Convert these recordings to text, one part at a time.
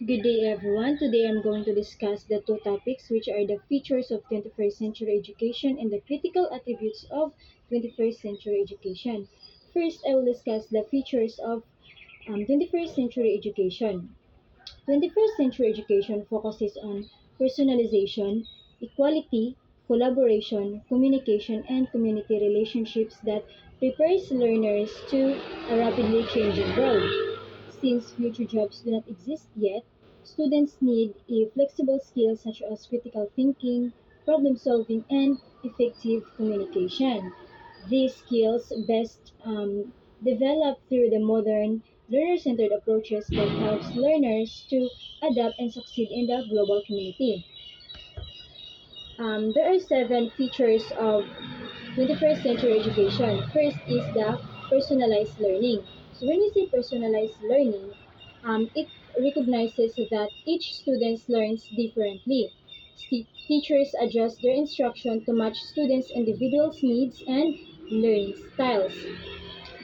Good day, everyone. Today I'm going to discuss the two topics, which are the features of 21st century education and the critical attributes of 21st century education. First, I will discuss the features of 21st century education. 21st century education focuses on personalization, equality, collaboration, communication, and community relationships that prepares learners to a rapidly changing world. Since future jobs do not exist yet, students need a flexible skills such as critical thinking, problem solving, and effective communication. These skills best develop through the modern learner-centered approaches that helps learners to adapt and succeed in the global community. There are seven features of 21st century education. First is the personalized learning. So when we say personalized learning, it recognizes that each student learns differently. Teachers adjust their instruction to match students' individual needs and learning styles.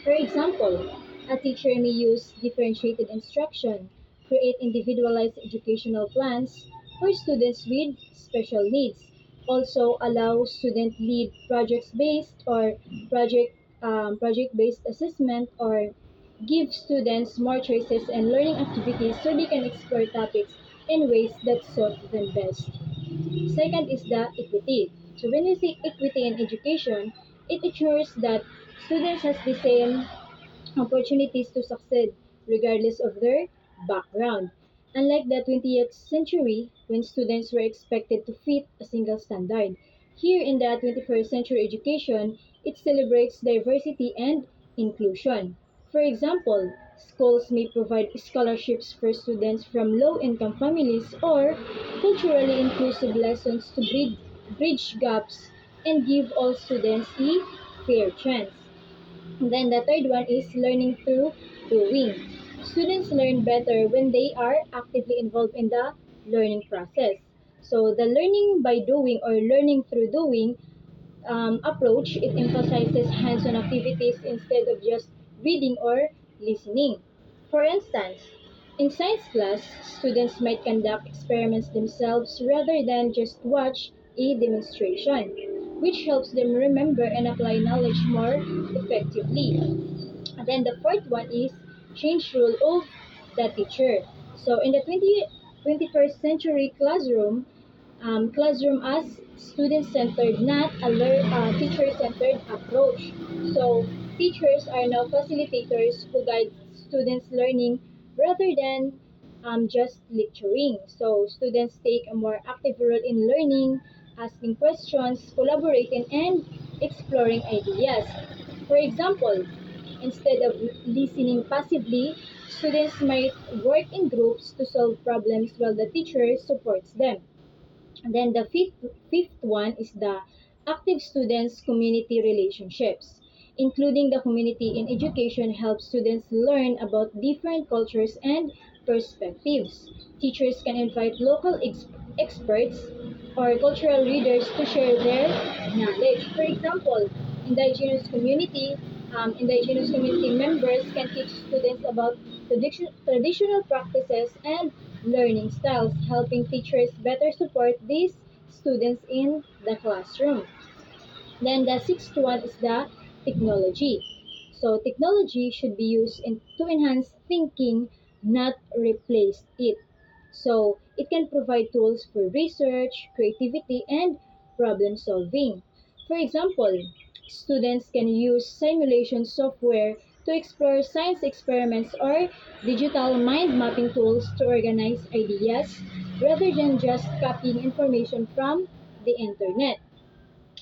For example, a teacher may use differentiated instruction, create individualized educational plans for students with special needs, also allow student lead projects based or project based assessment, or give students more choices and learning activities so they can explore topics in ways that suit them best. Second is the equity. So when we say equity in education, it ensures that students has the same opportunities to succeed regardless of their background. Unlike the 20th century, when students were expected to fit a single standard, here in the 21st century education, it celebrates diversity and inclusion. For example, schools may provide scholarships for students from low income families or culturally inclusive lessons to bridge gaps and give all students a fair chance. Then the third one is learning through doing. Students learn better when they are actively involved in the learning process. So the learning by doing or learning through doing approach, it emphasizes hands-on activities instead of just reading or listening. For instance, in science class, students might conduct experiments themselves rather than just watch a demonstration, which helps them remember and apply knowledge more effectively. And then the fourth one is change role of the teacher. So in the 21st century classroom as student-centered, not a teacher-centered approach. So teachers are now facilitators who guide students' learning rather than just lecturing. So students take a more active role in learning, asking questions, collaborating, and exploring ideas. For example, instead of listening passively, students might work in groups to solve problems while the teacher supports them. And then the fifth one is the active students community relationships. Including the community in education helps students learn about different cultures and perspectives. Teachers can invite local experts or cultural leaders to share their knowledge. For example, indigenous community indigenous community members can teach students about traditional practices and learning styles, helping teachers better support these students in the classroom. Then the sixth one is the technology. So technology should be used to enhance thinking, not replace it. So it can provide tools for research, creativity, and problem solving. For example, students can use simulation software to explore science experiments or digital mind mapping tools to organize ideas rather than just copying information from the internet.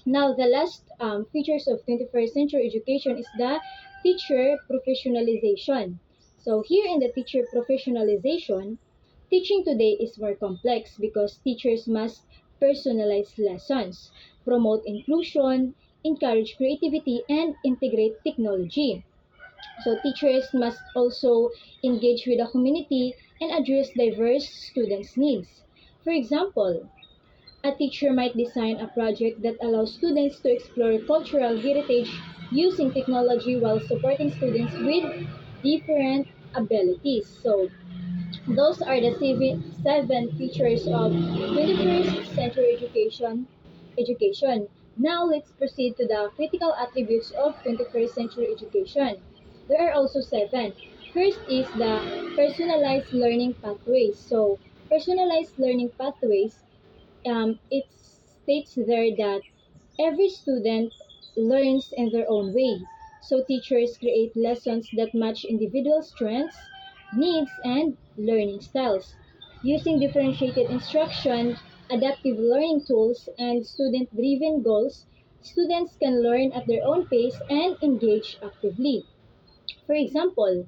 Now, the last features of 21st century education is the teacher professionalization. So, here in the teacher professionalization, teaching today is more complex because teachers must personalize lessons, promote inclusion, encourage creativity, and integrate technology. So, teachers must also engage with the community and address diverse students' needs. For example, a teacher might design a project that allows students to explore cultural heritage using technology while supporting students with different abilities. So, Those are the seven features of 21st century education. Now let's proceed to the critical attributes of 21st century education. There are also seven. First is the personalized learning pathways. So, personalized learning pathways, it states there that every student learns in their own way. So teachers create lessons that match individual strengths, needs, and learning styles. Using differentiated instruction, adaptive learning tools, and student driven goals, students can learn at their own pace and engage actively. For example,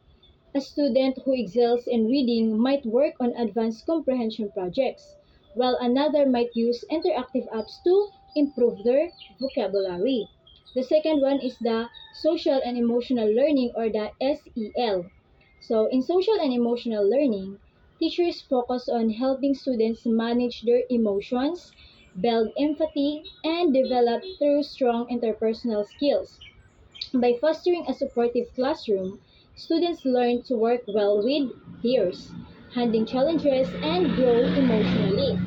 a student who excels in reading might work on advanced comprehension projects, while another might use interactive apps to improve their vocabulary. The second one is the social and emotional learning, or the SEL. So, in social and emotional learning, teachers focus on helping students manage their emotions, build empathy, and develop through strong interpersonal skills. By fostering a supportive classroom, students learn to work well with peers, handling challenges, and grow emotionally.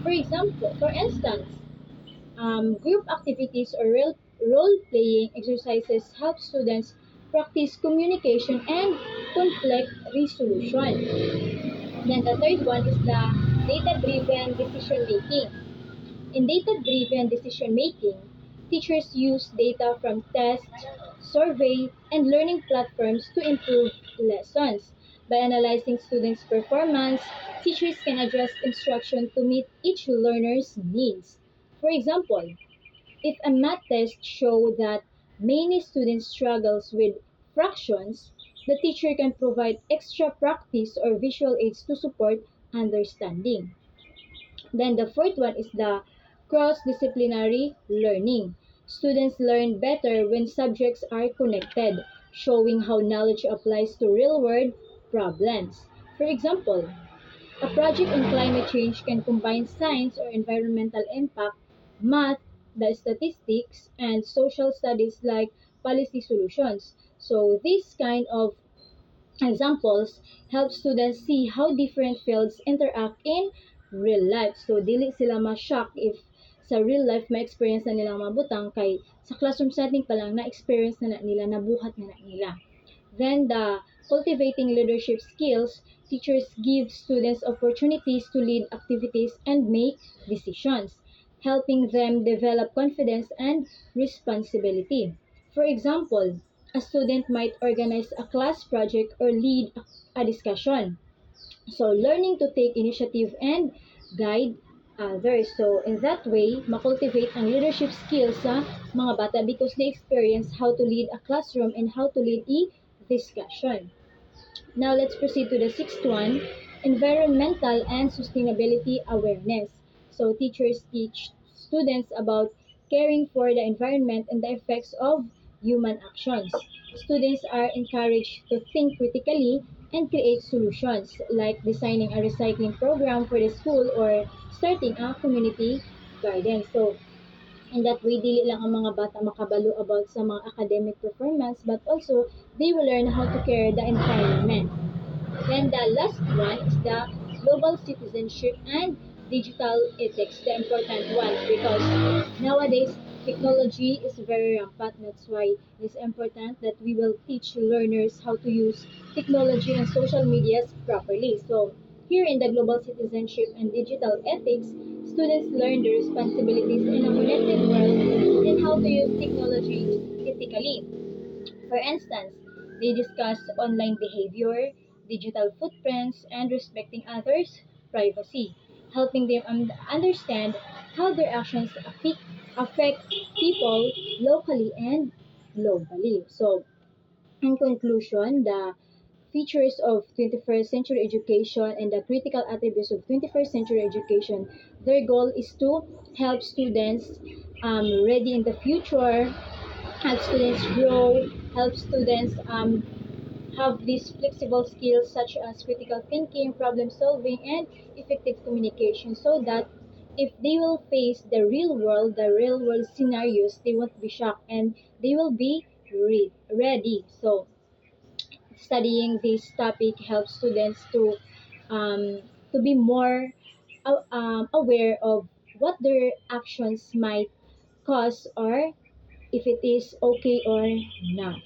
For instance, group activities or role-playing exercises help students practice communication and conflict resolution. Then the third one is the data-driven decision making. In data-driven decision-making, teachers use data from tests, survey, and learning platforms to improve lessons. By analyzing students' performance, teachers can adjust instruction to meet each learner's needs. For example, if a math test shows that many students struggles with fractions, the teacher can provide extra practice or visual aids to support understanding. Then the fourth one is the cross-disciplinary learning. Students learn better when subjects are connected, showing how knowledge applies to real-world problems. For example, a project on climate change can combine science or environmental impact, math, the statistics, and social studies like policy solutions. So this kind of examples help students see how different fields interact in real life. So, dili sila ma-shock if sa real life ma-experience na nilang mabutang kay sa classroom setting pa lang na-experience na nila, nabuhat na nila. Then, the cultivating leadership skills, teachers give students opportunities to lead activities and make decisions, helping them develop confidence and responsibility. For example, a student might organize a class project or lead a discussion. So, learning to take initiative and guide others. So, in that way, makultivate ang leadership skills sa mga bata because they experience how to lead a classroom and how to lead a discussion. Now, let's proceed to the sixth one, environmental and sustainability awareness. So, teachers teach students about caring for the environment and the effects of human actions. Students are encouraged to think critically and create solutions, like designing a recycling program for the school or starting a community garden. So, in that way, dili lang ang mga bata makabalo about sa mga academic performance, but also they will learn how to care the environment. Then the last one is the global citizenship and digital ethics, the important one, because nowadays technology is very rampant. That's why it's important that we will teach learners how to use technology and social medias properly. So here in the global citizenship and digital ethics, students learn the responsibilities in a connected world and how to use technology ethically. For instance, they discuss online behavior, digital footprints, and respecting others' privacy, helping them understand how their actions affect people locally and globally. So, in conclusion, the features of 21st century education and the critical attributes of 21st century education, their goal is to help students ready in the future, help students grow, help students have these flexible skills such as critical thinking, problem solving, and effective communication so that if they will face the real world scenarios, they won't be shocked and they will be ready. So, studying this topic helps students to to be more aware of what their actions might cause or if it is okay or not.